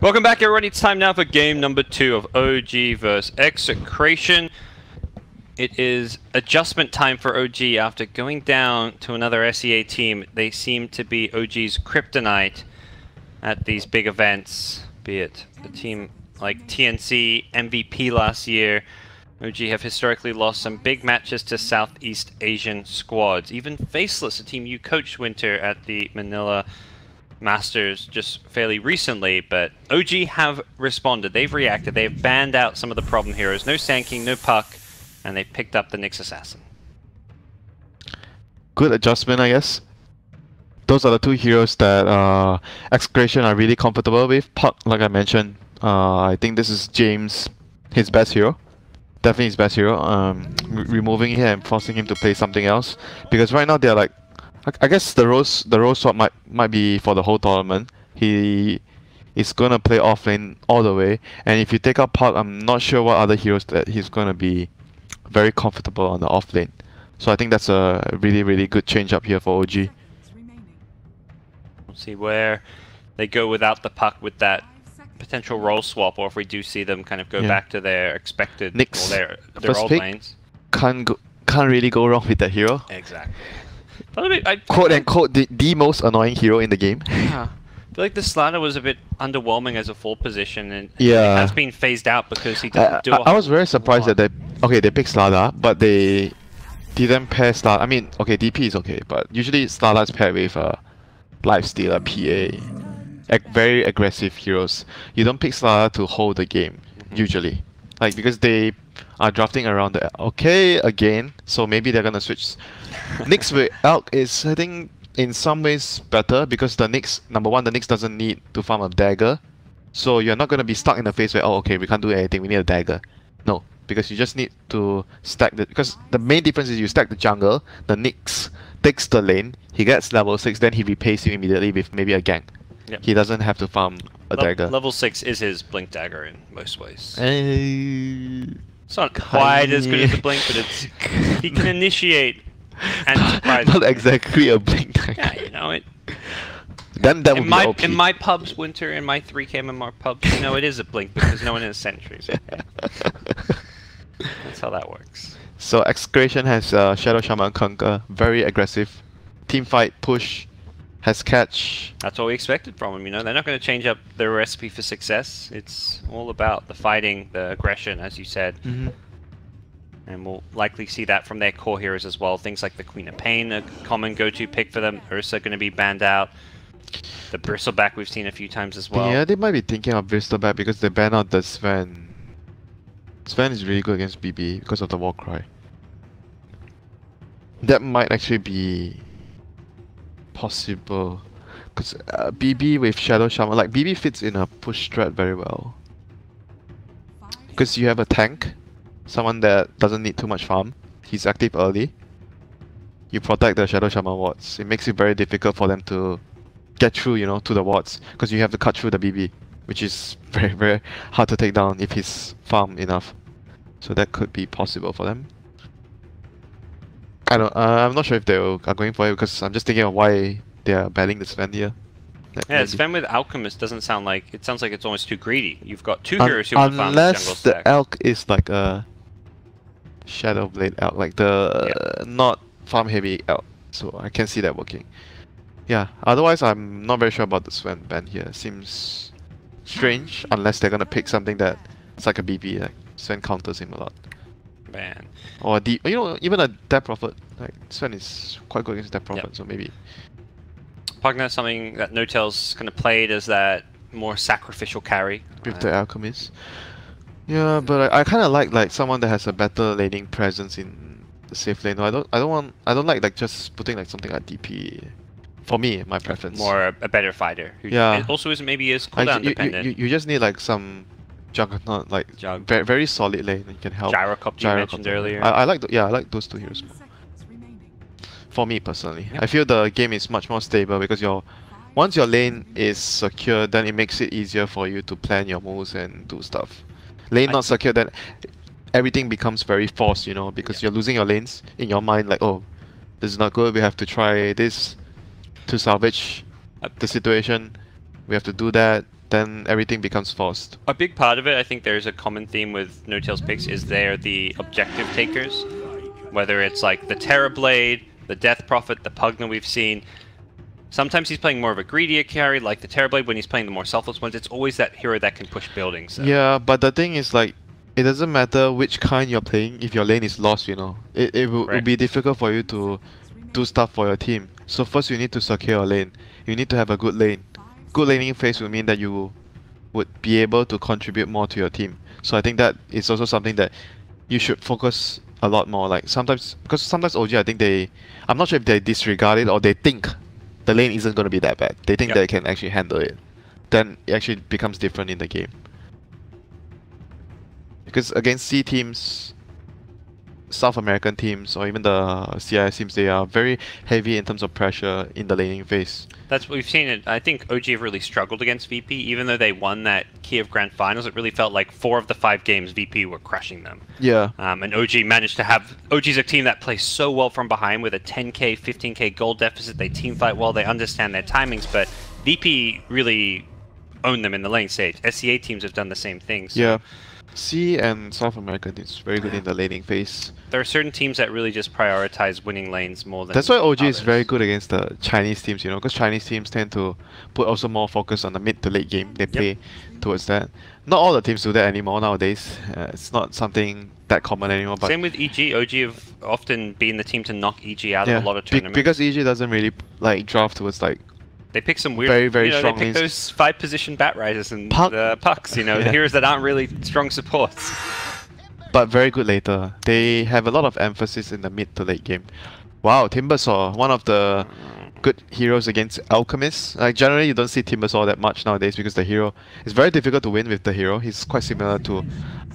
Welcome back, everyone. It's time now for game number 2 of OG vs Execration. It is adjustment time for OG after going down to another SEA team. They seem to be OG's kryptonite at these big events, be it a team like TNC, MVP last year. OG have historically lost some big matches to Southeast Asian squads. Even Faceless, a team you coached, Winter, at the Manila Masters just fairly recently, but OG have responded. They've reacted. They've banned out some of the problem heroes. No Sand King, no Puck, and they picked up the Nyx Assassin. Good adjustment, I guess. Those are the two heroes that Execration are really comfortable with. Puck, like I mentioned, I think this is James, his best hero. Definitely his best hero. Removing him and forcing him to play something else, because right now they're like, I guess the rose swap might be for the whole tournament. He is gonna play off lane all the way, and if you take out Puck, I'm not sure what other heroes that he's gonna be very comfortable on the off lane. So I think that's a really good change up here for OG. We'll see where they go without the Puck with that potential role swap, or if we do see them kind of go back to their expected Nyx, or their old lanes. Can't really go wrong with that hero. Exactly. Quote unquote the most annoying hero in the game. Yeah. I feel like the Slater was a bit underwhelming as a full position, and yeah, it has been phased out because he doesn't do I was very surprised that they picked Slada, but they didn't pair Slada. I mean, okay, DP is okay, but usually Slada is paired with Lifestealer, PA, very aggressive heroes. You don't pick Slada to hold the game, usually. Like, because they are drafting around the again, so maybe they're gonna switch. Nyx with Elk is, I think, in some ways better, because the Nyx, number one, the Nyx doesn't need to farm a dagger, so you're not gonna be stuck in the phase where, oh, okay, we can't do anything, we need a dagger. No, because you just need to stack the, because the main difference is you stack the jungle, the Nyx takes the lane, he gets level 6, then he repays you immediately with maybe a gank. Yep. He doesn't have to farm a dagger. Level 6 is his Blink Dagger in most ways. It's not quite as good as the Blink, but it's he can initiate and surprise. Not exactly a Blink Dagger. Yeah, you know it. Then that would be OP. In my pubs, Winter, in my 3K MMR pubs, you know it is a Blink because no one has sentries. Okay? That's how that works. So Execration has Shadow Shaman Conquer, very aggressive. Team fight, push, has catch. That's what we expected from them, you know. They're not going to change up their recipe for success. It's all about the fighting, the aggression, as you said. And we'll likely see that from their core heroes as well. Things like the Queen of Pain, a common go-to pick for them. Ursa going to be banned out. The Bristleback we've seen a few times as well. Yeah, they might be thinking of Bristleback because they ban out the Sven. Sven is really good against BB because of the Warcry. That might actually be possible, because BB with Shadow Shaman, like BB fits in a push strat very well, because you have a tank, someone that doesn't need too much farm, he's active early, you protect the Shadow Shaman wards, it makes it very difficult for them to get through, you know, to the wards, because you have to cut through the BB, which is very hard to take down if he's farmed enough. So that could be possible for them. I'm not sure if they are going for it, because I'm just thinking of why they are banning the Sven here. Yeah, Sven with Alchemist doesn't sound like, it sounds like it's almost too greedy. You've got two heroes who want to farm the jungle unless stack. the Elk is like a Shadow Blade Elk, like the not farm heavy Elk, so I can see that working. Yeah, otherwise I'm not very sure about the Sven ban here. Seems strange, unless they're gonna pick something that it's like a BB, like Sven counters him a lot. Ban. Or you know, even a Death Prophet, like Sven is quite good against Death Prophet, so maybe. Pugna, something that No-Tail's kind of played as that more sacrificial carry. With the Alchemist. Yeah, but I kind of like someone that has a better laning presence in the safe lane. I don't like just putting like something like DP. For me, my preference. More a better fighter. Who also isn't maybe as cooldown dependent. You just need like some Juggernaut, like very solid lane that can help. Gyrocopter you mentioned earlier. I like I like those two heroes more. For me personally, I feel the game is much more stable because once your lane is secure, then it makes it easier for you to plan your moves and do stuff. Lane not secure, then everything becomes very forced, you know, because you're losing your lanes in your mind. Like, oh, this is not good. We have to try this to salvage the situation. We have to do that. then everything becomes forced. A big part of it, I think there's a common theme with No-Tail's picks, is they're the objective takers. Whether it's like the Terrorblade, the Death Prophet, the Pugna we've seen. Sometimes he's playing more of a greedier carry, like the Terrorblade. When he's playing the more selfless ones, it's always that hero that can push buildings. So. Yeah, but the thing is, like, it doesn't matter which kind you're playing if your lane is lost, you know. It will be difficult for you to do stuff for your team. So first you need to secure your lane. You need to have a good lane. Good laning phase will mean that you would be able to contribute more to your team. So I think that is also something that you should focus a lot more. Like sometimes, because sometimes OG, I think I'm not sure if they disregard it or they think the lane isn't going to be that bad. They think they can actually handle it. Then it actually becomes different in the game. Because against C teams, South American teams, or even the CIS teams, they are very heavy in terms of pressure in the laning phase. That's what we've seen it. I think OG have really struggled against VP. Even though they won that Kiev Grand Finals, it really felt like 4 of the 5 games VP were crushing them. Yeah. And OG managed to have... OG's a team that plays so well from behind with a 10k, 15k gold deficit. They team fight well, they understand their timings, but VP really own them in the lane stage. SEA teams have done the same thing. So. Yeah. C and South America teams very good in the laning phase. There are certain teams that really just prioritize winning lanes more than That's why OG others. is very good against the Chinese teams, you know, because Chinese teams tend to put also more focus on the mid to late game. They play towards that. Not all the teams do that anymore nowadays. It's not something that common anymore. But same with EG. OG have often been the team to knock EG out of a lot of tournaments. Because EG doesn't really like draft towards like... They pick some weird, very strong they pick those 5-position bat risers and pucks, you know, the heroes that aren't really strong supports. But very good later. They have a lot of emphasis in the mid to late game. Wow, Timbersaw, one of the good heroes against Alchemist. Like generally you don't see Timbersaw that much nowadays because the hero is very difficult to win with the hero. He's quite similar to,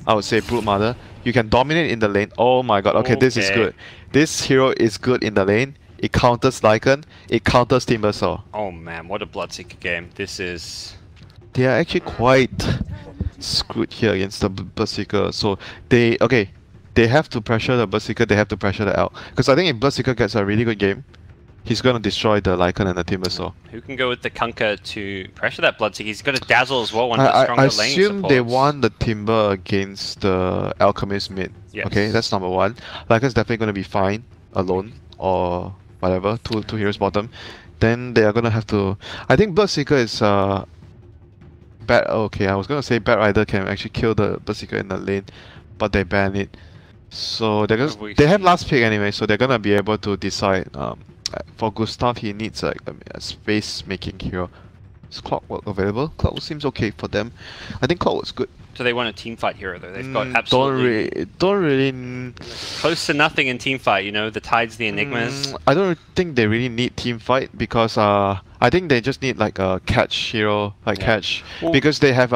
I would say, Brute Mother. You can dominate in the lane. Oh my god, okay, this is good. This hero is good in the lane. It counters Lycan, it counters Timbersaw. Oh man, what a Bloodseeker game. This is... They are actually quite screwed here against the Bloodseeker. So they have to pressure the Bloodseeker, they have to pressure the Elk. Because I think if Bloodseeker gets a really good game, he's going to destroy the Lycan and the Timbersaw. Who can go with the Kunkka to pressure that Bloodseeker? He's got to dazzle as well, one of the stronger lane supports. I assume they won the Timber against the Alchemist mid. Yes. Okay, that's number 1. Lycan's definitely going to be fine alone, or whatever, two heroes bottom. Then they are gonna have to... I think Bloodseeker is bad. Okay, I was gonna say Bat Rider can actually kill the Bloodseeker in the lane, but they ban it. So they're gonna, they have last pick anyway, so they're gonna be able to decide. For Gustav, he needs like a space making hero. Is Clockwork available? Clockwork seems okay for them. I think Clockwork's good. So they want a teamfight hero though. They've got absolutely don't really close to nothing in teamfight. You know, the Tides, the Enigmas. I don't think they really need teamfight because I think they just need like a catch hero, like catch, because they have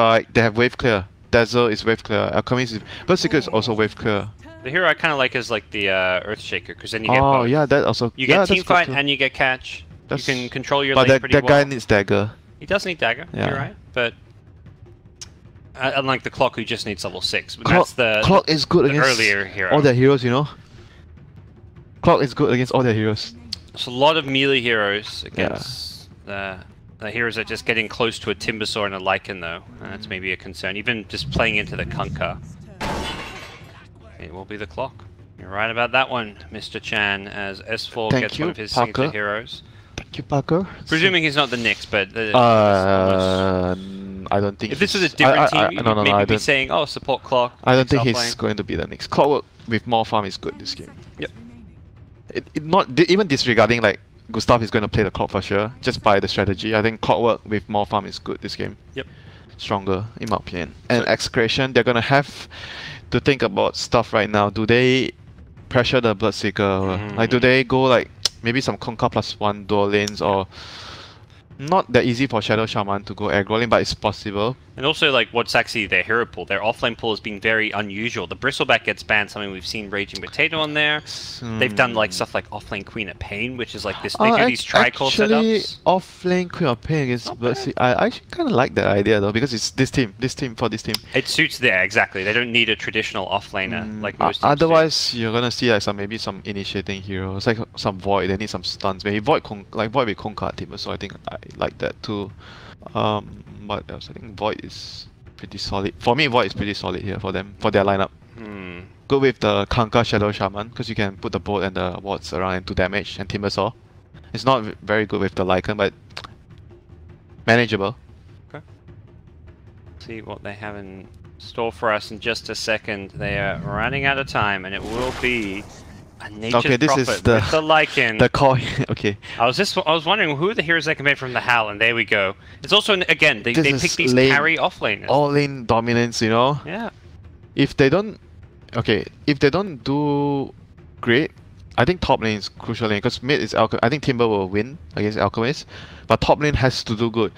wave clear. Dazzle is wave clear. Alchemist is, Bloodseeker is also wave clear. The hero I kind of like is like the Earthshaker, because then you get both. Yeah, that also you get teamfight and you get catch. You can control your lane pretty well. But that guy needs dagger. He does need dagger. You're right, but. Unlike the Clock, who just needs level 6. That's the Clock is good against earlier hero. All their heroes, you know. Clock is good against all their heroes. There's a lot of melee heroes against the heroes that are just getting close to a Timbersaw and a Lycan, though. That's maybe a concern. Even just playing into the Kunkka. It will be the Clock. You're right about that one, Mr. Chan, as S4 gets one of his signature heroes. Thank you, Parker. Presuming he's not the Nyx, but... I don't think... If this was a different team, you'd maybe be saying, oh, support Clock. I don't think he's going to be the Nyx. Clockwork with more farm is good this game. Yep. Even disregarding like Gustav is going to play the Clock for sure, just by the strategy. I think Clockwork with more farm is good this game. Yep. Stronger, in my opinion. And Execration, they're going to have to think about stuff right now. Do they pressure the Bloodseeker? Like, do they go like maybe some Kunkka +1 dual lanes, or not that easy for Shadow Shaman to go aggro lane, but it's possible. And also, like, what's actually their hero pool? Their offlane pool has been very unusual. The Bristleback gets banned, something we've seen Raging Potato on there. They've done like stuff like offlane Queen of Pain, which is like this. They do these tri-core setups. Offlane Queen of Pain against Bloodseeker. I actually kind of like that idea though, because it's this team. It suits there exactly. They don't need a traditional offlaner like most teams otherwise, you're gonna see like maybe some initiating heroes, like some Void. They need some stuns. Maybe Void with Kunkka team. So I think I like that too. What else? I think Void is pretty solid. For me, Void is pretty solid here for them, for their lineup. Good with the Kanka Shadow Shaman, because you can put the bolt and the wards around and do damage, and Timbersaw. It's not very good with the Lycan, but manageable. Okay. See what they have in store for us in just a second. They are running out of time, and it will be a Nature's this Prophet is the with the Lycan. The call. Okay. I was wondering who the heroes they can make from the HAL, and there we go. It's also again they pick these lane, carry off laners. All lane dominance, you know. Yeah. If they don't do great, I think top lane is crucial lane because mid is I think Timber will win against Alchemist, but top lane has to do good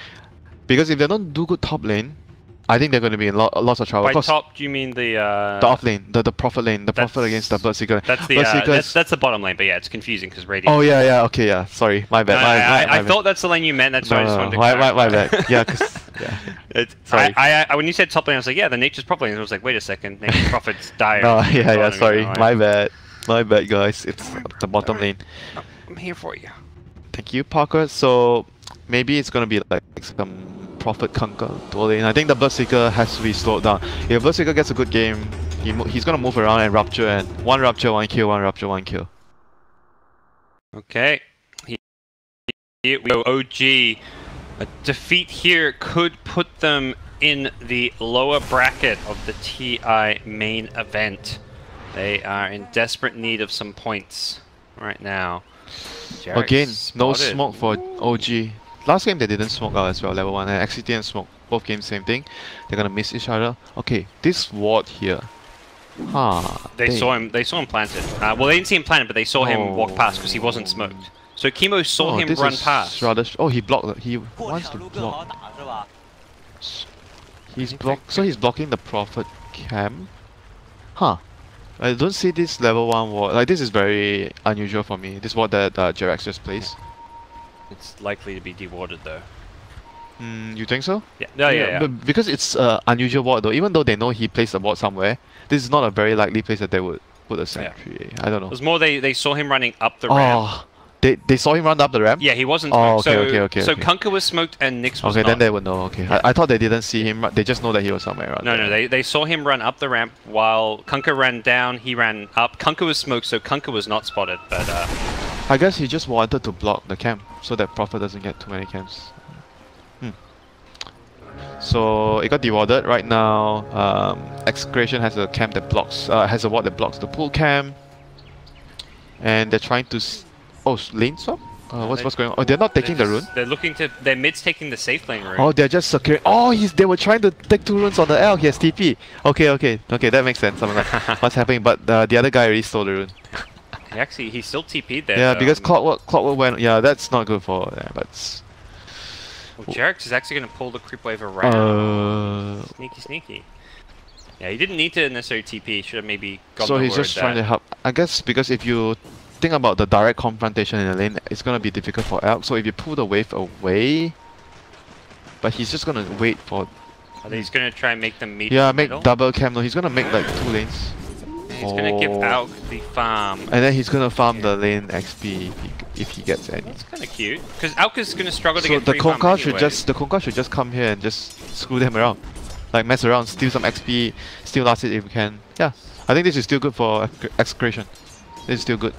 because if they don't do good top lane, I think they're going to be in lots of trouble. By top, do you mean the off lane, the Prophet lane, the Prophet against the Berserker? That's the that's the bottom lane, but yeah, it's confusing because Radiant. Oh yeah, okay, yeah. Sorry, my bad. I thought that's the lane you meant. That's why I just wanted to my bad. Yeah, cause, yeah. Sorry. When you said top lane, I was like, yeah, the Nature's Prophet lane. I was like, wait a second, Nature's Prophet's dire. No, yeah. Sorry, my bad, guys. It's the bottom lane. I'm here for you. Thank you, Parker. So maybe it's gonna be like some Prophet Kanka dual lane. I think the Berserker has to be slowed down. If Berserker gets a good game, he's gonna move around and rupture, and one rupture, one kill, one rupture, one kill. Okay. Here we go. OG. A defeat here could put them in the lower bracket of the TI main event. They are in desperate need of some points right now. Jarek Again, no spotted. smoke for OG. Last game they didn't smoke out as well, level 1, and XCT and smoke. Both games same thing. They're gonna miss each other. Okay, this ward here. They saw him planted. Well, they didn't see him planted, but they saw him walk past because he wasn't smoked. So Chemo saw him run past. Rather he blocked. He wants to block. He's so he's blocking the Prophet camp. I don't see this level 1 ward. Like, this is very unusual for me. This ward that Jarex just plays. It's likely to be dewarded though. You think so? Yeah. Yeah. But because it's unusual ward though, even though they know he placed the ward somewhere, this is not a very likely place that they would put a sentry. I don't know. It was more they saw him running up the ramp. They saw him run up the ramp? Yeah, he wasn't smoked. Okay. So Kunkka was smoked and Nyx was not. not. Then they would know, okay. Yeah. I thought they didn't see him, they just know that he was somewhere around there. No, they saw him run up the ramp while Kunkka ran down, he ran up. Kunkka was smoked, so Kunkka was not spotted, but I guess he just wanted to block the camp so that Prophet doesn't get too many camps. So it got dewarded. Right now, Execration has a camp that blocks, has a ward that blocks the pool camp. And they're trying to... lane swap? What's going on? Oh, they're not taking the rune? They're mid's taking the safe lane rune. Oh, they're just securing... Oh, they were trying to take 2 runes on the L. He has TP. Okay, that makes sense. I'm like, what's happening? But the other guy already stole the rune. He still TP'd there. Yeah, because Clockwork went... Yeah, that's not good for... Yeah, but... Jarex is actually going to pull the creep wave around. Sneaky. Yeah, he didn't need to necessarily TP. He should have maybe got the word. So he's just trying to help. I guess because if you think about the direct confrontation in the lane, it's going to be difficult for Elk. So if you pull the wave away... But he's just going to wait for... I think he's going to try and make them meet. Yeah, make double cam. No, he's going to make like 2 lanes. He's going to give Elk the farm. And then he's going to farm the lane XP if he gets any. It's kind of cute. Because Elk is going to struggle to get free farm anyway. The Konka should just come here and just screw them around. Like mess around, steal some XP, steal last hit if we can. Yeah, I think this is still good for Execration. This is still good.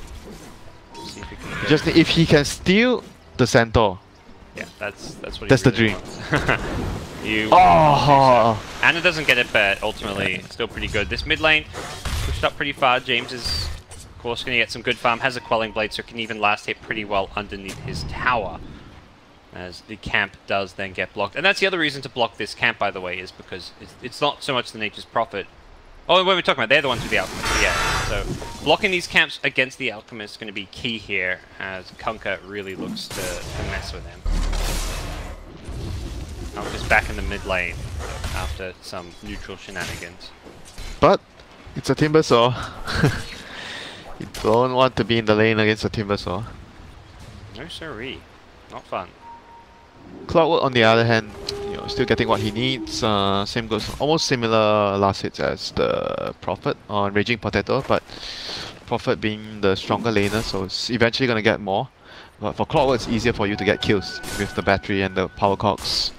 Just if he can steal the Centaur. Yeah, that's what. That's the dream. Anna doesn't get it, but ultimately still pretty good. This mid lane pushed up pretty far. James is, of course, going to get some good farm. Has a Quelling Blade, so can even last hit pretty well underneath his tower. As the camp does then get blocked. And that's the other reason to block this camp, by the way, is because it's not so much the Nature's Prophet. Oh, what we're talking about, they're the ones with the Alchemist, yeah. So blocking these camps against the Alchemist is going to be key here, as Kunkka really looks to mess with him. Kunkka's back in the mid lane after some neutral shenanigans. But it's a Timbersaw. You don't want to be in the lane against a Timbersaw. No siree. Not fun. Clockwork, on the other hand, still getting what he needs. Same goes, almost similar last hits as the Prophet on Raging Potato, but Prophet being the stronger laner, so it's eventually gonna get more. But for Clockwork, it's easier for you to get kills with the battery and the power cogs.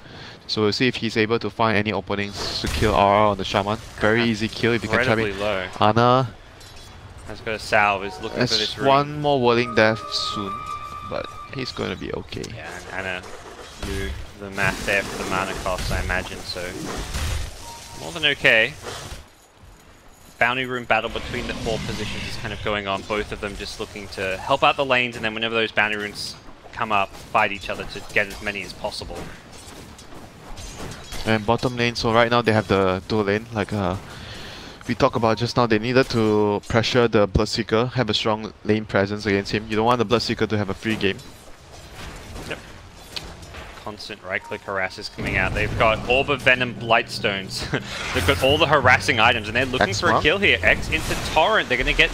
So we'll see if he's able to find any openings to kill RR on the Shaman. Very easy kill if you can trap it. Low. Ana has got a salve, is looking for this ring. one more whirling death soon, but he's going to be okay. Yeah, and Ana knew the math there for the mana cost, I imagine, so more than okay. Bounty room battle between the 4 positions is kind of going on, both of them just looking to help out the lanes, and then whenever those bounty rooms come up, fight each other to get as many as possible. And bottom lane, so right now they have the dual lane, like we talked about just now. They needed to pressure the Bloodseeker, have a strong lane presence against him. You don't want the Bloodseeker to have a free game. Yep. Constant right-click harasses coming out. They've got Orb of Venom Blightstones. They've got all the harassing items, and they're looking for a kill here. X into Torrent. They're going to get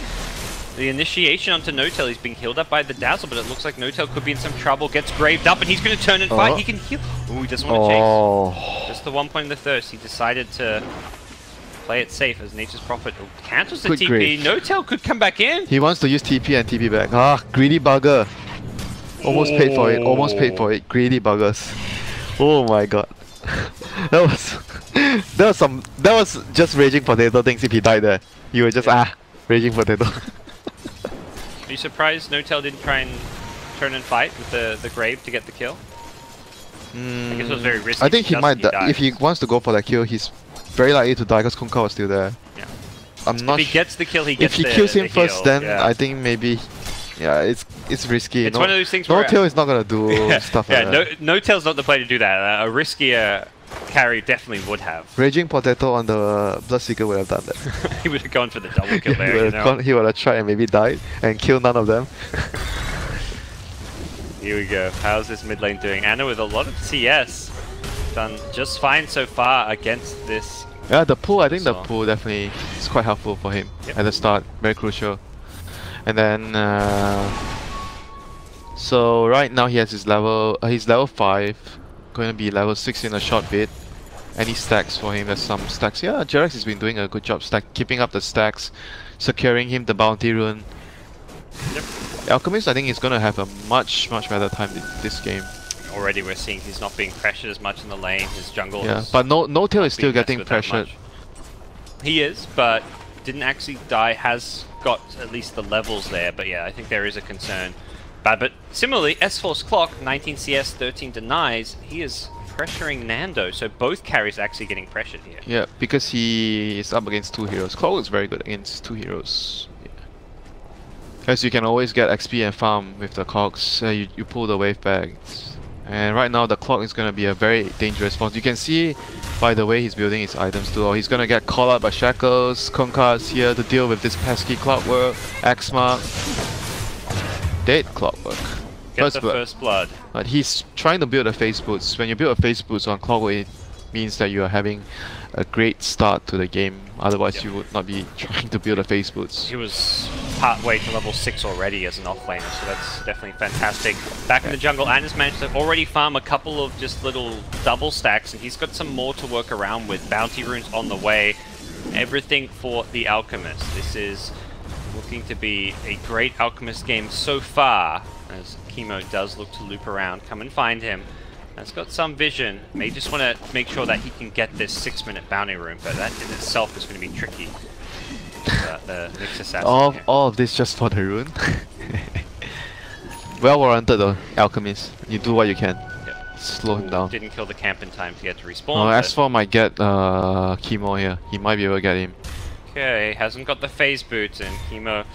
the initiation onto Notel. He's being healed up by the Dazzle, but it looks like Notel could be in some trouble. Gets graved up, and he's going to turn and fight. He can heal. Ooh, he doesn't want to chase. Just the 1 point in the thirst. He decided to play it safe as Nature's Prophet cancels the TP. Grave. Notel could come back in. He wants to use TP and TP back. Ah, greedy bugger. Almost paid for it. Almost paid for it. Greedy buggers. Oh my god. that was just raging potato things. If he died there, you were just raging potato. Are you surprised Notel didn't try and turn and fight with the grave to get the kill? I guess it was very risky. I think he might die. If he wants to go for that kill, he's very likely to die because Kunkka was still there. Yeah. I'm not. If he gets the kill, he gets If he kills him first, heal. then Yeah. I think maybe. Yeah, it's risky. It's one of those things where Notel is not gonna do stuff like that. Notel's not the player to do that. A riskier carry definitely would have. Raging potato on the Bloodseeker would have done that. He would have gone for the double kill there. He would have tried and maybe died and killed none of them. Here we go. How's this mid lane doing? Ana with a lot of CS. Done just fine so far against this. Yeah, the pull, I think the pull definitely is quite helpful for him at the start. Very crucial. And then, so right now he has his level, he's level 5, going to be level 6 in a short bit. Any stacks for him? There's some stacks. Yeah, Jerax has been doing a good job keeping up the stacks, securing him the bounty rune. Yep. Alchemist, I think he's going to have a much better time this game. Already we're seeing he's not being pressured as much in the lane. His jungle but Notel is still getting pressured. He is, but didn't actually die. Has got at least the levels there, but yeah, I think there is a concern. But similarly, S-Force Clock, 19 CS, 13 denies, he is pressuring Nando, so both carries actually getting pressured here. Yeah, because he is up against 2 heroes. Clock is very good against 2 heroes. Because you can always get XP and farm with the cogs, you pull the wave back. And right now the Clock is going to be a very dangerous boss. You can see by the way he's building his items too. He's going to get called out by Shackles, Kunkka's here to deal with this pesky Clockwork, Axmark. Dead Clockwork. First blood. But he's trying to build a face boots. When you build a face boots on Clockwork, it means that you are having a great start to the game. Otherwise you would not be trying to build a face boots. He was part way to level 6 already as an offlaner, so that's definitely fantastic. Back in the jungle, Ana's managed to already farm a couple of just little double stacks, and he's got some more to work around with. Bounty runes on the way. Everything for the Alchemist. This is looking to be a great Alchemist game so far, as Chemo does look to loop around, come and find him. Has got some vision. May just want to make sure that he can get this 6-minute bounty room, but that in itself is going to be tricky. The Nyx assassin. All of this just for the rune. Well warranted though, Alchemist. You do what you can. Yep. Slow him down. Didn't kill the camp in time to get to respawn. S4 might get Chemo here. He might be able to get him. Okay, hasn't got the phase boots, and Chemo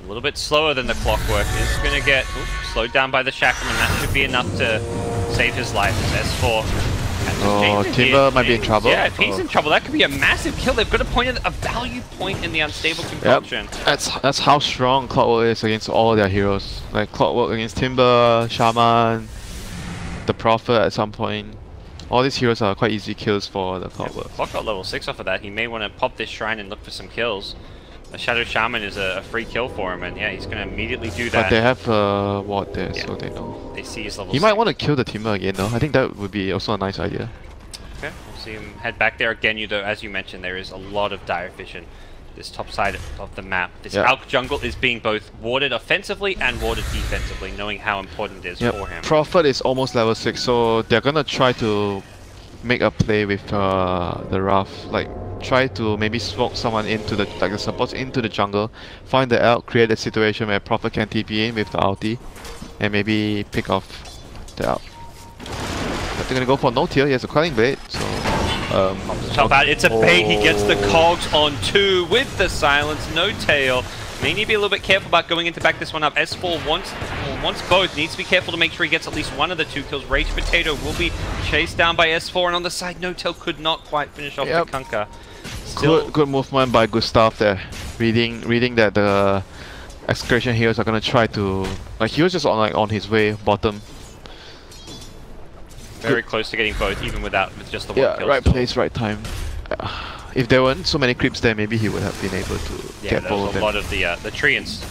a little bit slower than the Clockwork. Is going to get slowed down by the Shackleman. That should be enough to save his life as S4. Timber might be in trouble. Yeah, if he's in trouble, that could be a massive kill. They've got a value point in the unstable concoction. Yep. That's how strong Clockwork is against all their heroes. Like Clockwork against Timber, Shaman, the Prophet at some point. All these heroes are quite easy kills for the Clockwork. Clock got level 6 off of that. He may want to pop this shrine and look for some kills. The Shadow Shaman is a free kill for him, and yeah, he's going to immediately do that. But they have ward there, so they know. They see his level 6. He might want to kill the Timber again though. I think that would be also a nice idea. Okay, we'll see him head back there again. As you mentioned, there is a lot of dire vision this top side of the map. This Alk jungle is being both warded offensively and warded defensively, knowing how important it is for him. Prophet is almost level 6, so they're gonna try to make a play with the Wrath. Like, try to maybe smoke someone into the, like the supports into the jungle, find the Elk, create a situation where Prophet can TP in with the ulti, and maybe pick off the Elk. But they're gonna go for no tier. He has a Quelling Blade, so top out. It's a bait. He gets the cogs on 2 with the silence. No tail. May need to be a little bit careful about going in to back this one up. S4 wants both. Needs to be careful to make sure he gets at least one of the 2 kills. Rage Potato will be chased down by S4, and on the side, No Tail could not quite finish off the Kunkka. Still good movement by Gustav there. Reading that the Execration heroes are gonna try to, like, he was just on his way bottom. Very close to getting both, even with just the one kill. Right place, right time. If there weren't so many creeps there, maybe he would have been able to get both of them. A lot of the Treants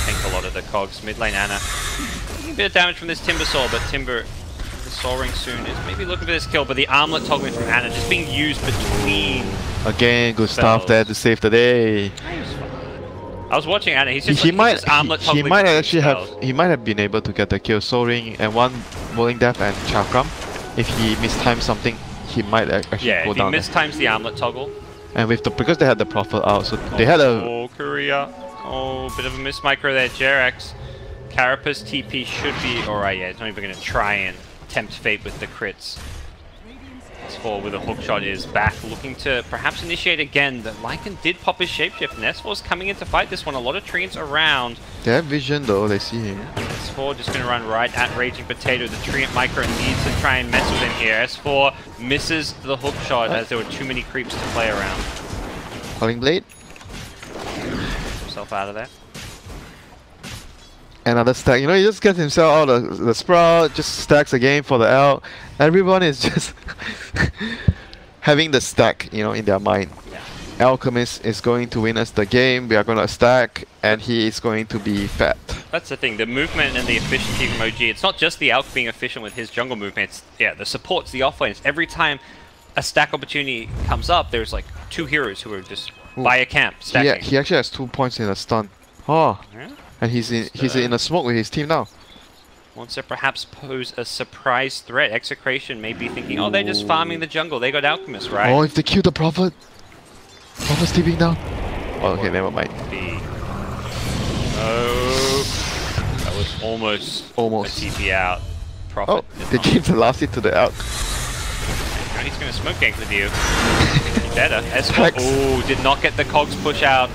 tank a lot of the cogs. Mid lane Ana. A bit of damage from this Timbersaw, but Timber, the Soul Ring soon, is maybe looking for this kill, but the armlet toggling from Ana just being used between. Again, Gustav there to save the day. I was watching Ana. He's just he might have been able to get the kill. Soul Ring and one Rolling Death and Chakram. If he mistimed something, he might actually go down. Yeah, if he mistimes the armlet toggle. And with because they had the Prophet out, so they had a... Oh, Korea. Oh, bit of a miss micro there. Jerax. Carapace TP should be alright. Yeah, it's not even going to try and tempt fate with the crits. S4 with a hook shot is back, looking to perhaps initiate again. The Lycan did pop his shapeshift, and S4's coming in to fight this one. A lot of Treants around. They have vision though, they see him. S4 just going to run right at Raging Potato. The Treant micro needs to try and mess with him here. S4 misses the hook shot as there were too many creeps to play around. Calling Blade. Himself out of there. Another stack, you know, he just gets himself out of the Sprout, just stacks again for the Elk. Everyone is just having the stack, you know, in their mind. Yeah. Alchemist is going to win us the game, we are going to stack, and he is going to be fat. That's the thing, the movement and the efficiency from OG, it's not just the Elk being efficient with his jungle movement, it's, the supports, the offlanes. Every time a stack opportunity comes up, there's like 2 heroes who are just by a camp, stacking. Yeah, he actually has 2 points in a stun. Oh. Yeah. And he's in a smoke with his team now. Wants to perhaps pose a surprise threat. Execration may be thinking, oh, they're just farming the jungle. They got Alchemist, right? Oh, if they kill the Prophet. Prophet's TPing down. Oh, okay, never mind. Oh, that was almost a TP out. Prophet. Oh, they gave the last hit to the Elk. And he's going to smoke gank with you. Better. S4. Oh, did not get the cogs push out.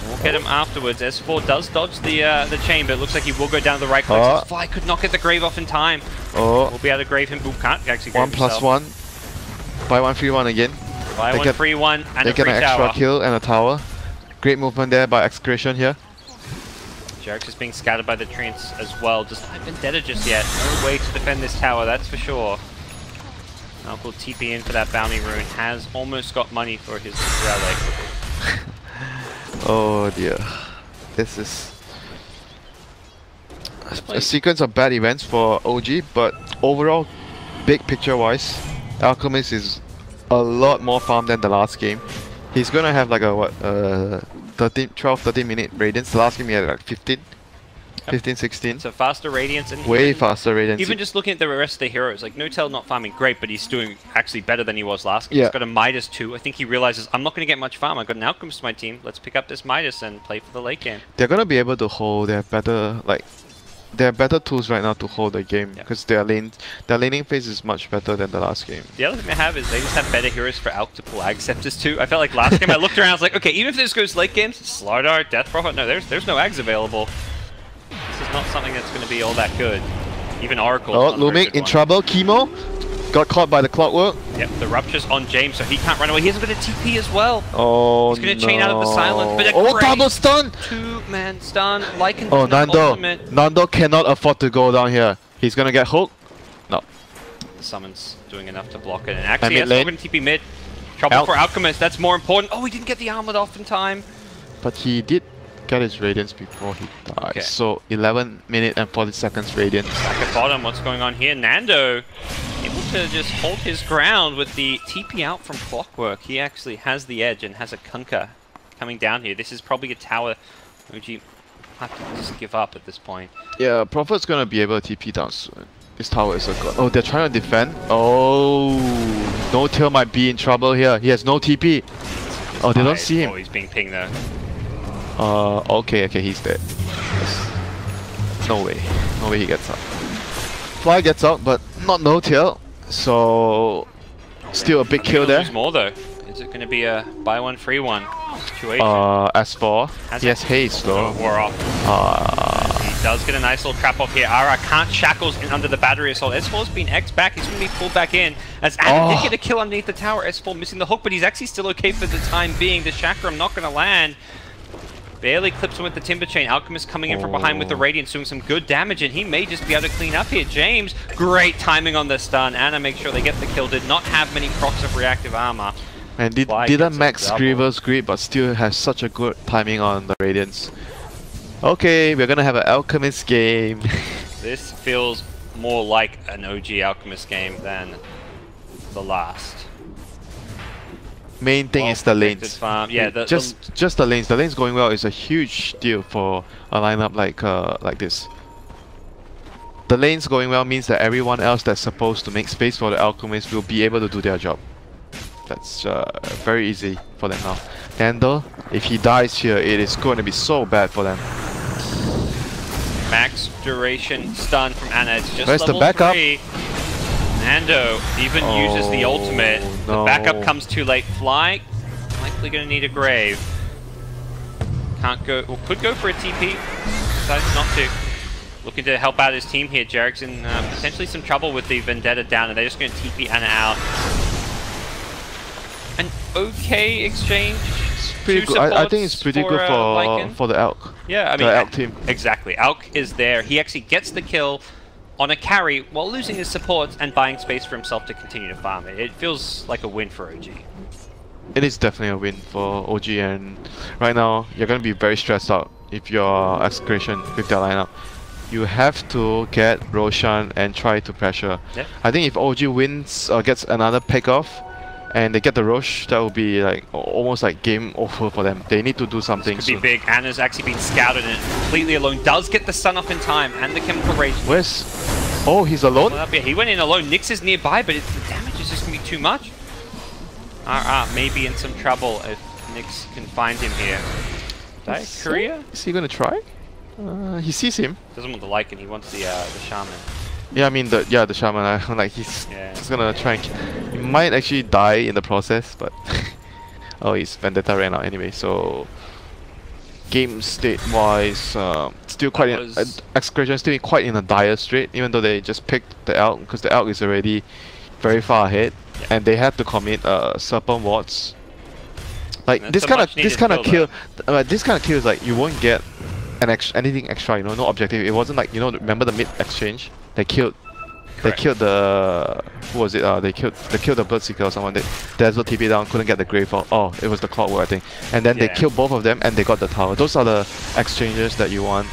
We'll get him afterwards. S4 does dodge the chain, but it looks like he will go down the right click. Fly could not get the grave off in time. Oh. We'll be able to grave him. Boop, can't actually grave 1+1. Buy one, free one again. Buy one, free one, and they a free get an tower. extra kill and a tower. Great movement there by Execration here. Jerax is being scattered by the Treants as well. Does not have Vendetta just yet. No way to defend this tower, that's for sure. Alk will TP in for that bounty rune. Has almost got money for his relic. Oh dear. This is a sequence of bad events for OG, but overall, big picture wise, Alchemist is a lot more farm than the last game. He's gonna have like a what 12-13 minute radiance. The last game he had like 15, 16. So faster radiance and way faster radiance. Even just looking at the rest of the heroes, like No Tail not farming great, but he's doing actually better than he was last game. He's got a Midas 2. I think he realizes I'm not going to get much farm. I've got an Alchemist to my team. Let's pick up this Midas and play for the late game. They're gonna be able to hold. They have better tools right now to hold the game because their laning phase is much better than the last game. The other thing they have is they just have better heroes for Alk to pull Ag Scepters too. I felt like last game I looked around, I was like, okay, even if this goes late games, Slardar, Death Prophet, no, there's no Ags available. This is not something that's going to be all that good. Even Oracle. Oh, Lumik in trouble. Chemo got caught by the clockwork. Yep, the rupture's on James, so he can't run away. He hasn't got a TP as well. Oh, he's going to chain out of the silence, but double stun! 2-man stun. Lycan Nando cannot afford to go down here. He's going to get hooked. No. The summon's doing enough to block it, and actually he's going to TP mid. Trouble for Alchemist. That's more important. Oh, he didn't get the armlet off in time. But he did get his radiance before he died. Okay. So 11 minutes and 40 seconds radiance. Back at bottom, what's going on here? Nando able to just hold his ground with the TP out from Clockwork. He actually has the edge and has a Kunkka coming down here. This is probably a tower OG have to just give up at this point. Yeah, Prophet's gonna be able to TP down soon. This tower is a god. Oh, they're trying to defend. Oh, No Tail might be in trouble here. He has no TP. Oh, they don't see him. Oh, he's being pinged though. Okay, he's dead. No way. No way he gets out. Fly gets out, but not No Tail. So, still a big kill there. Lose more though. Is it going to be a buy one, free one situation? S4. He has haste though. War off. He does get a nice little trap off here. Ara can't shackles in under the battery assault. S4's been X back. He's going to be pulled back in. As Adam did get a kill underneath the tower. S4 missing the hook, but he's actually still okay for the time being. The chakram not going to land. Barely clips him with the Timber Chain. Alchemist coming in from behind with the Radiance, doing some good damage, and he may just be able to clean up here. James, great timing on the stun. Anna makes sure they get the kill. Did not have many procs of reactive armor. And didn't max Grievous Grip, but still has such a good timing on the Radiance. Okay, we're gonna have an Alchemist game. This feels more like an OG Alchemist game than the last. Main thing is the lanes. Yeah, just the lanes. The lanes going well is a huge deal for a lineup like this. The lanes going well means that everyone else that's supposed to make space for the Alchemist will be able to do their job. That's very easy for them now. Nando, if he dies here, it is going to be so bad for them. Max duration stun from Anna. It's just Where's level the backup? 3. Nando even uses the ultimate. No. The backup comes too late. Fly, likely going to need a grave. Can't go, or could go for a TP. Decides not to. Looking to help out his team here. Jarek's in potentially some trouble with the Vendetta down, and they're just going to TP Anna out. An okay exchange. It's pretty good. I think it's pretty good for the Elk. Yeah, I mean, the Elk team. Exactly. Elk is there. He actually gets the kill on a carry while losing his supports and buying space for himself to continue to farm it. It feels like a win for OG. It is definitely a win for OG, and right now you're going to be very stressed out if you're Execration with their lineup. You have to get Roshan and try to pressure. Yeah. I think if OG wins or gets another pick off and they get the Rosh, that will be like almost like game over for them. They need to do something. This could be big. Anna's actually been scouted and completely alone. Does get the stun off in time and the chemical rage. Where's... Oh, he's alone? Well, yeah, he went in alone. Nyx is nearby, but the damage is just going to be too much. Maybe in some trouble if Nyx can find him here. Korea? Is he going to try? He sees him. Doesn't want the Lycan, he wants the Shaman. Yeah, I mean the Shaman. Like he's gonna try and he might actually die in the process, but oh, he's Vendetta ran out anyway. So game state wise, still quite Execration still quite in a dire strait, even though they just picked the Elk because the Elk is already very far ahead, and they had to commit Serpent Wards. Like this kind of kill is like you won't get anything extra, you know, no objective. It wasn't like, you know, remember the mid exchange? They killed the who was it? They killed the Bloodseeker or someone. Dazzle TP down, couldn't get the grave out. Oh, it was the Clockwork, I think. And then they killed both of them and they got the tower. Those are the exchanges that you want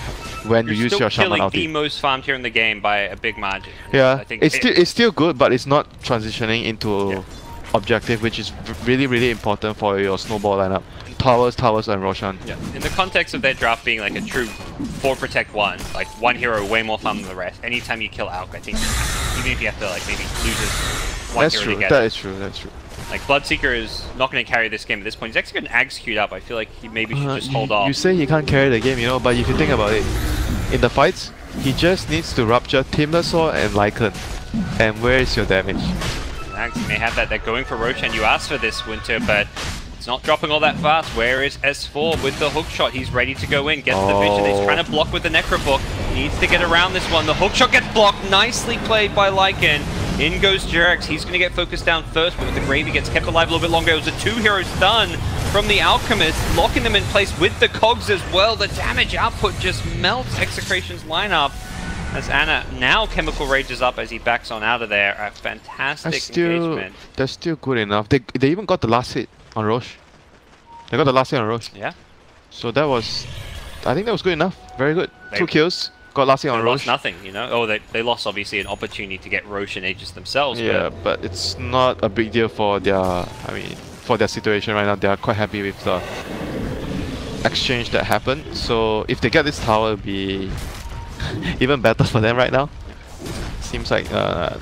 when you use your Shaman ulti. You're still killing the most farmed here in the game by a big margin. Yeah, I think it's still good, but it's not transitioning into objective, which is really important for your snowball lineup. Towers, and Roshan. Yeah. In the context of their draft being like a true 4 protect 1, like one hero way more farm than the rest. Anytime you kill Alk, I think even if you have to like maybe lose one hero to get That is true. Like Bloodseeker is not going to carry this game at this point. He's actually going to execute up. I feel like he maybe should just hold off. You say he can't carry the game, you know, but if you think about it, in the fights, he just needs to rupture Timbersaw and Lycan. And where is your damage? Actually, may have that. They're going for Roshan. You asked for this, Winter, but it's not dropping all that fast. Where is S4 with the hook shot? He's ready to go in. Gets the vision. He's trying to block with the Necrobook. Needs to get around this one. The hook shot gets blocked. Nicely played by Lycan. In goes Jarex. He's going to get focused down first, but with the Grave, he gets kept alive a little bit longer. It was a 2-hero stun from the Alchemist, locking them in place with the cogs as well. The damage output just melts Execration's lineup. As Anna now Chemical Rages up as he backs on out of there. A fantastic engagement. They're still good enough. They even got the last hit on Roche. They got the last hit on Roche. Yeah. So that was, I think that was good enough. Very good. 2 kills. Got last hit on Roche. Lost nothing, you know. Oh, they lost obviously an opportunity to get Roche and Aegis themselves. Yeah, but it's not a big deal for their, for their situation right now. They are quite happy with the exchange that happened. So if they get this tower, it'll be even better for them right now. Seems like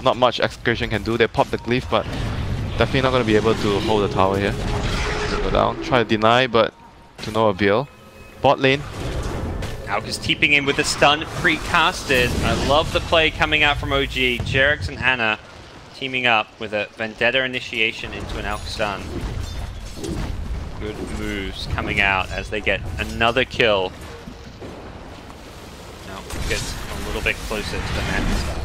not much Execration can do. They pop the glyph, but definitely not going to be able to hold the tower here. Go down, try to deny, but to no avail. Bot lane. Alk is teeping in with the stun pre-casted. I love the play coming out from OG. Jerex and Anna teaming up with a Vendetta initiation into an Alk stun. Good moves coming out as they get another kill. Now gets a little bit closer to the man stun.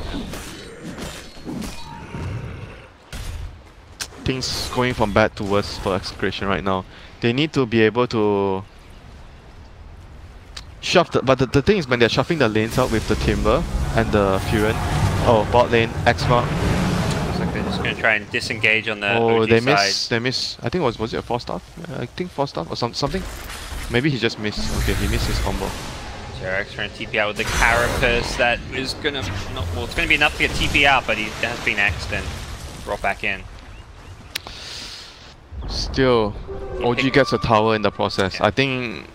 Things going from bad to worse for Execration right now. They need to be able to shove the, but the thing is when they're shuffling the lanes out with the Timber and the Furen. Oh, bot lane, X-Mark. Looks like they're just going to try and disengage on the OG side. They miss. I think was it a 4-star? I think 4-star or something. Maybe he just missed. Okay, he missed his combo. Jerex trying to TP out with the Carapace. That is going to, well, it's going to be enough to get TP out, but he has been X'd and brought back in. Still, OG gets a tower in the process. Yeah. I think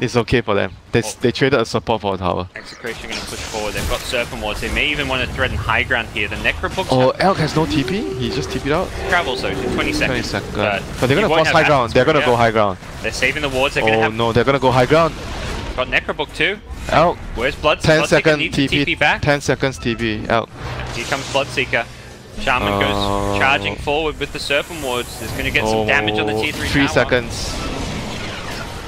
it's okay for them. They traded a support for a tower. Execration going to push forward. They've got Serpent Wards. They may even want to threaten high ground here. The Necrobook's Elk has no TP? He just TP'd out? Travels though, 20 seconds. 20 seconds. But they're going to force high ground. They're going to go high ground. They're saving the wards. They're going to have... no, they're going to go high ground. Got Necrobook too. Elk. Where's Bloodseeker? 10 seconds TP back. 10 seconds TP. Elk. Here comes Bloodseeker. Shaman goes charging forward with the Serpent Wards. There's going to get some damage on the tier 3 3 tower. seconds.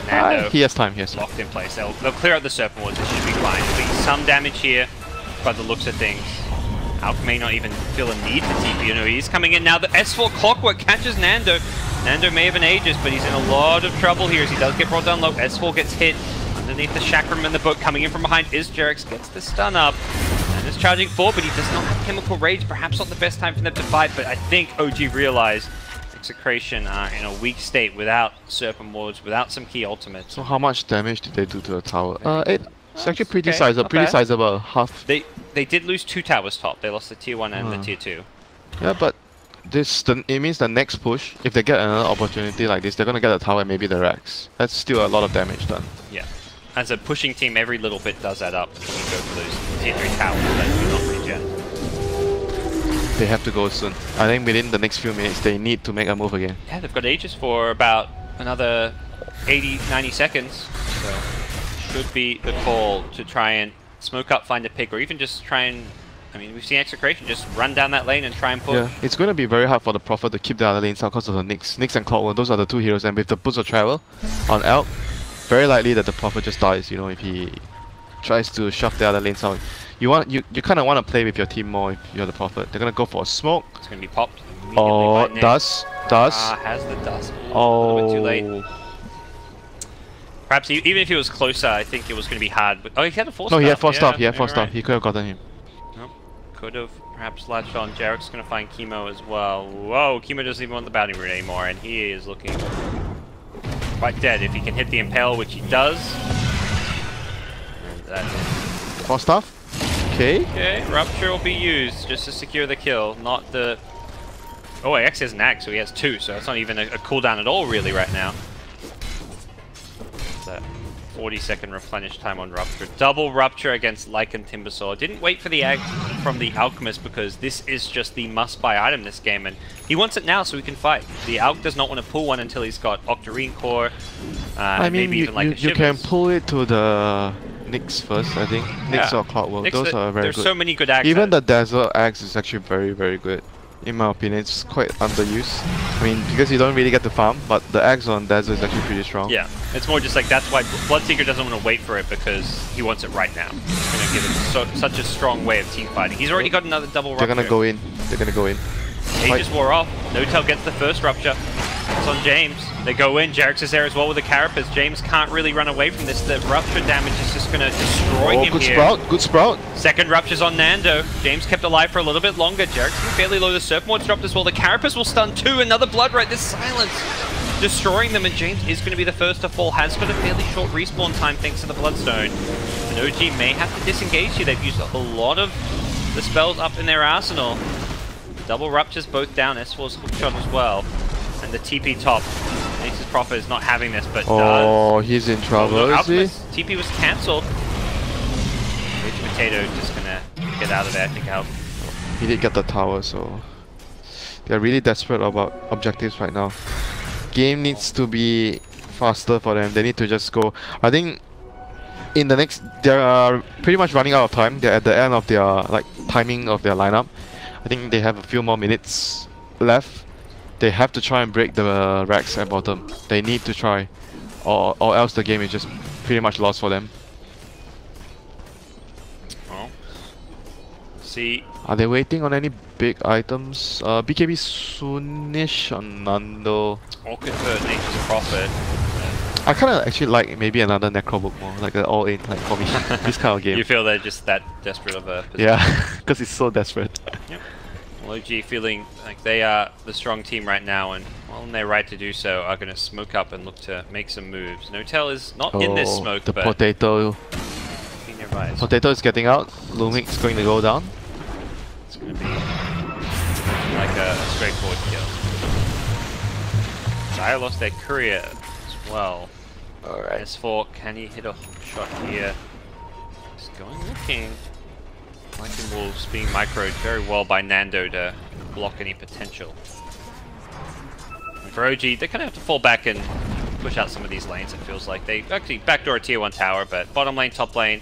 Nando he has time, he has time. Locked in place. They'll clear out the Serpent Wards. It should be fine. There'll be some damage here by the looks of things. Alk may not even feel a need to TP. You know, he's coming in now. The S4 Clockwork catches Nando. Nando may have an Aegis, but he's in a lot of trouble here as he does get brought down low. S4 gets hit underneath the Chakram and the boat. Coming in from behind is Jerex. Gets the stun up. And is charging forward, but he does not have Chemical Rage. Perhaps not the best time for them to fight, but I think OG realized Execration are in a weak state without Serpent Wards, without some key ultimates. So how much damage did they do to the tower? 8. It's actually pretty sizable. Half. They did lose 2 towers top. They lost the tier 1 and the tier 2. Yeah, but it means the next push, if they get another opportunity like this, they're gonna get a tower and maybe the Rex. That's still a lot of damage done. Yeah. As a pushing team, every little bit does add up when you go for those tier 3 towers that do not regen. They have to go soon. I think within the next few minutes, they need to make a move again. Yeah, they've got Aegis for about another 80-90 seconds. So should be the call to try and smoke up, find a pick, or even just try and... I mean, we've seen Execration just run down that lane and try and push. Yeah, it's going to be very hard for the Prophet to keep the other lanes out because of the Nyx. Nyx and Clockwork, those are the 2 heroes, and with the Boots of Travel on Elk, very likely that the Prophet just dies, you know, if he tries to shove the other lanes out. You kind of want to play with your team more if you're the Prophet. They're going to go for a smoke. It's going to be popped. Oh, dust. Has the dust. A little bit too late. Perhaps even if he was closer, I think it was going to be hard. But, oh, he had a 4-star. No, he had 4-star. He had 4-star. He could have gotten him. Nope. Could have perhaps latched on. Jerex going to find Chemo as well. Whoa, Chemo doesn't even want the bounty route anymore, and he is looking quite dead. If he can hit the Impale, which he does. And that's it. 4-star? Okay, Rupture will be used just to secure the kill, not the... Oh, X has an Axe, so he has 2, so it's not even a cooldown at all, really, right now. That 40-second replenish time on Rupture. Double Rupture against Lycan Timbersaw. Didn't wait for the Axe from the Alchemist because this is just the must-buy item this game, and he wants it now so he can fight. The Alch does not want to pull one until he's got Octarine Core, I mean, maybe even like a you can pull it to the... Nyx first, I think. Nyx or Clockwork, those are very good. There's so many good axes. Even the Dazzle Axe is actually very, very good. In my opinion, it's quite underused. I mean, because you don't really get to farm, but the Axe on Dazzle is actually pretty strong. Yeah, it's more just like that's why Bloodseeker doesn't want to wait for it because he wants it right now. It's going to give him such a strong way of team fighting. He's already got another double Rupture. They're going to go in. They're going to go in. Aegis wore off. No-Tail gets the first Rupture. It's on James. They go in. Jerex is there as well with the Carapace. James can't really run away from this. The Rupture damage is just going to destroy him good here. Sprout. Good Sprout. Second Rupture's on Nando. James kept alive for a little bit longer. Jerex is fairly low. The Serpent Ward's dropped as well. The Carapace will stun 2. Another Blood Right. This silence destroying them, and James is going to be the first to fall. Has got a fairly short respawn time thanks to the Bloodstone. And OG may have to disengage here. They've used a lot of the spells up in their arsenal. Double Ruptures both down. S4's hookshot as well. And the TP top Nature's Prophet is not having this, but oh, he's in trouble, is he? TP was cancelled. Rage Potato just gonna get out of there, I think help. He did get the tower, so they're really desperate about objectives right now. Game needs to be faster for them. They need to just go. I think in the next, they're pretty much running out of time. They're at the end of their timing of their lineup. I think they have a few more minutes left. They have to try and break the racks at bottom. They need to try, or else the game is just pretty much lost for them. Well, see. Are they waiting on any big items? BKB soonish on Nando. Awkward for Nature's Prophet. I kind of actually like maybe another Necro book more, like an all-in, like for me, this kind of game. You feel they're just that desperate of a position? Yeah, because it's so desperate. Yep. Well, OG feeling like they are the strong team right now, and well, in their right to do so, are going to smoke up and look to make some moves. Notel is not in this smoke, the but potato. Potato is getting out. Lumik's going to go down. It's going to be like a straightforward kill. Dire lost their courier as well. Alright. S4, can he hit a shot here? He's going looking. Lightning Wolves being microed very well by Nando to block any potential. And for OG, they kind of have to fall back and push out some of these lanes, it feels like. They actually backdoor a tier 1 tower, but bottom lane, top lane,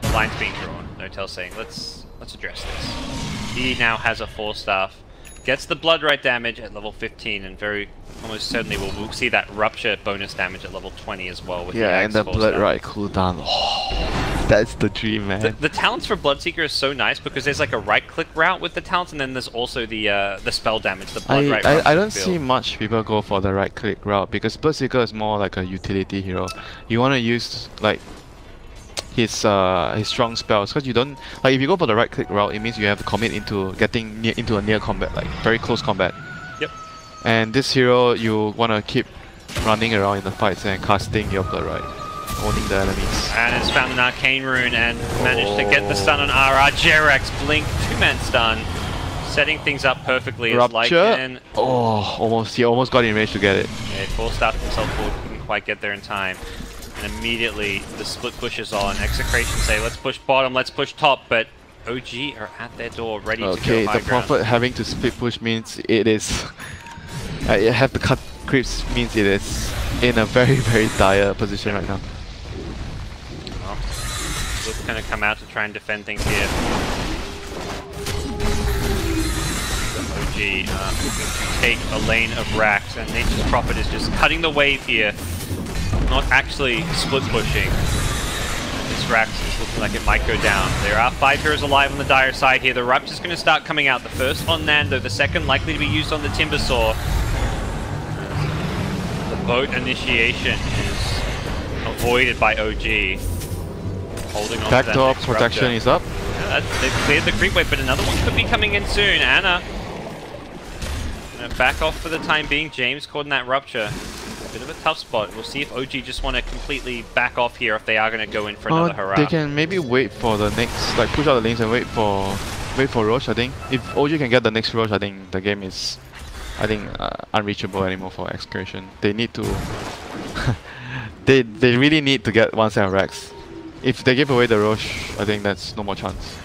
the line's being drawn. Notel saying, let's address this. He now has a 4-staff. Gets the blood right damage at level 15, and very almost certainly we'll see that rupture bonus damage at level 20 as well. With yeah, the and the blood right cooldown. Oh, that's the dream, man. The talents for Bloodseeker is so nice because there's like a right-click route with the talents, and then there's also the spell damage, the blood right. I don't see much people go for the right-click route because Bloodseeker is more like a utility hero. You want to use like his strong spells, because you don't like if you go for the right click route, it means you have to commit into getting into a near combat, like very close combat. Yep. And this hero you want to keep running around in the fights and casting your blood right, owning the enemies. And it's found an arcane rune and managed to get the stun on RR. Jerex blink 2-man stun, setting things up perfectly. Rupture. Oh, he almost got in range to get it. Yeah, 4-staffed himself forward, couldn't quite get there in time. And immediately the split pushes on. Execration say, let's push bottom, let's push top, but OG are at their door, ready to go high ground. Okay, the Prophet having to split push means it is... you have to cut creeps means it is in a very, very dire position right now. Well, Luke's going to come out to try and defend things here. OG looking to take a lane of racks, and Nature's Prophet is just cutting the wave here. Not actually split pushing. This Rax is looking like it might go down. There are 5 heroes alive on the dire side here. The Rupture's going to start coming out. The first on Nando, the second likely to be used on the Timbersaw. The boat initiation is avoided by OG. Holding on Backdoor to that protection Rupture. is up. They've cleared the creep wave, but another one could be coming in soon. Anna gonna back off for the time being. James caught in that Rupture. Bit of a tough spot. We'll see if OG just want to completely back off here, if they are going to go in for another hurrah. They can maybe wait for the next, like push out the lanes and wait for Roche. I think if OG can get the next Roche, I think the game is, unreachable anymore for Execration. They need to, they really need to get one set of racks. If they give away the Roche, I think that's no more chance.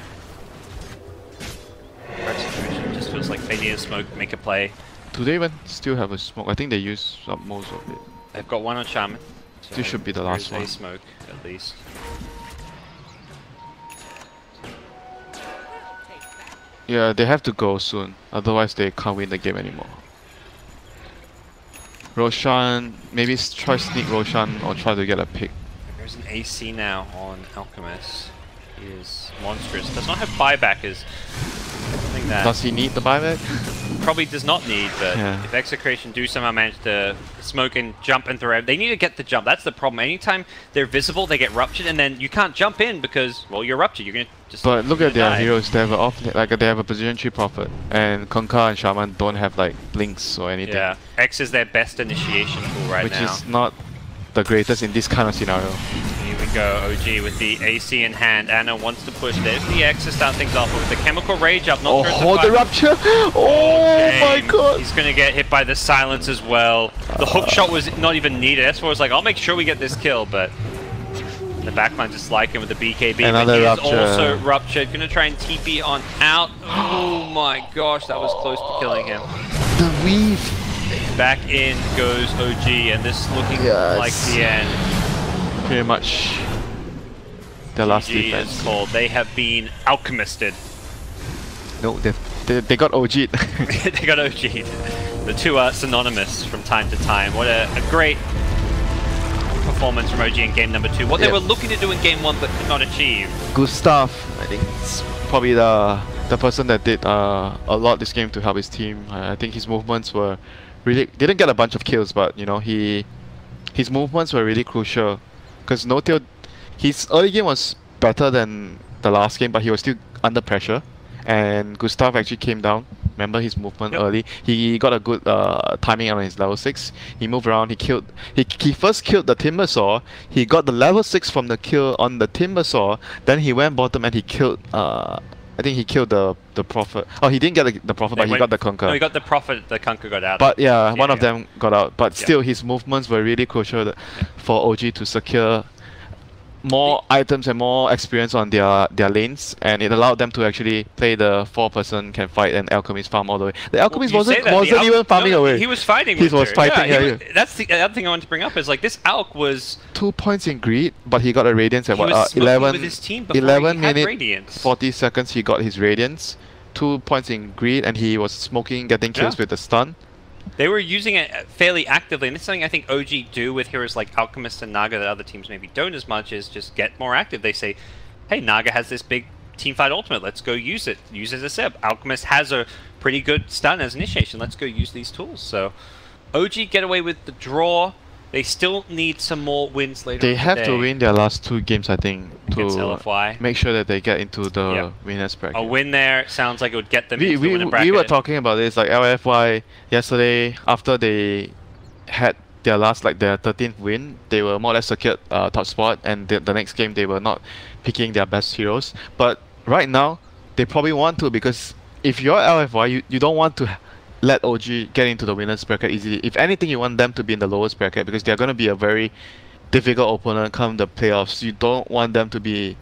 Execration just feels like Fadian Smoke make a play. Do they even still have a smoke? I think they use up most of it. They've got one on Shaman. So this should be the last one. A smoke, at least. Yeah, they have to go soon. Otherwise, they can't win the game anymore. Roshan, maybe try sneak Roshan or try to get a pick. There's an AC now on Alchemist. He is monstrous. Does not have buybackers. Does he need the buyback? Probably does not need, but yeah. If Execration do somehow manage to smoke and jump and throw, they need to get the jump. That's the problem. Anytime they're visible, they get ruptured, and then you can't jump in because, well, you're ruptured. You're gonna just. But look at their die. heroes. They have they have a position 3 Prophet, and Conquer and Shaman don't have like blinks or anything. Yeah, X is their best initiation tool right now. Which is not the greatest in this kind of scenario. We go. OG with the AC in hand. Anna wants to push. There's the X to start things off with the chemical rage up. Not sure Oh, the rupture! Oh my god! He's gonna get hit by the silence as well. The hook shot was not even needed. S4 was like, I'll make sure we get this kill, but the backline just like him with the BKB. Another but he is rupture. also ruptured. Gonna try and TP on out. Oh my gosh, that was close to killing him. The weave! Back in goes OG, and this is looking like the end. Pretty much the last GG defense. is called. They have been alchemisted. No, they got OG'd. They got OG'd. The two are synonymous from time to time. What a great performance from OG in game number 2. What they were looking to do in game 1 but could not achieve. Gustav, I think it's probably the person that did a lot this game to help his team. I think his movements were really didn't get a bunch of kills, but you know his movements were really crucial. Because No-Tail, his early game was better than the last game, but he was still under pressure. And Gustav actually came down. Remember his movement early. He got a good timing on his level 6. He moved around. He first killed the Timbersaw. He got the level 6 from the kill on the Timbersaw. Then he went bottom and he killed. I think he killed the Prophet. Oh, he didn't get the Prophet, but he got the Conquer. No, he got the Prophet. The Conquer got out. But yeah, one of them got out. But still, his movements were really crucial for OG to secure more items and more experience on their lanes, and it allowed them to actually play the 4-person can fight and Alchemist farm all the way. The Alchemist wasn't even farming away. He was fighting. He was fighting. That's the other thing I wanted to bring up is like this Alch was 2 points in greed, but he got a Radiance at what? 11 with his team 11 minutes, Radiance. 40 seconds. He got his Radiance. 2 points in greed, and he was smoking, getting kills with the stun. They were using it fairly actively, and this is something I think OG do with heroes like Alchemist and Naga that other teams maybe don't as much, is just get more active. They say, hey, Naga has this big teamfight ultimate, let's go use it. Use it as a seb. Alchemist has a pretty good stun as initiation, let's go use these tools. So OG get away with the draw. They still need some more wins later. They have to win their last 2 games, I think, to LFY. Make sure that they get into the winners bracket. A win there sounds like it would get them into the winner bracket. We were talking about this, like LFY yesterday, after they had their last, like their 13th win, they were more or less secured top spot, and the next game they were not picking their best heroes. But right now, they probably want to, because if you're LFY, you don't want to let OG get into the winners bracket easily. If anything, you want them to be in the lowest bracket, because they're going to be a very difficult opponent come the playoffs. You don't want them to be...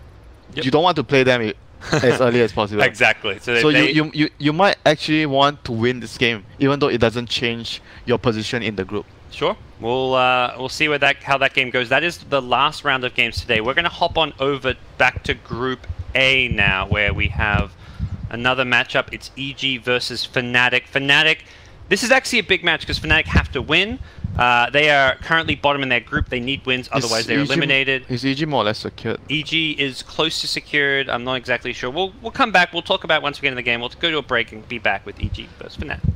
You don't want to play them as early as possible. Exactly. So you might actually want to win this game, even though it doesn't change your position in the group. Sure. We'll see where how that game goes. That is the last round of games today. We're going to hop on over back to Group A now, where we have another matchup. It's EG versus Fnatic. Fnatic, this is actually a big match because Fnatic have to win. They are currently bottom in their group. They need wins, otherwise they're eliminated. Is EG more or less secured? EG is close to secured. I'm not exactly sure. We'll come back. We'll talk about it once we get in the game. We'll go to a break and be back with EG versus Fnatic.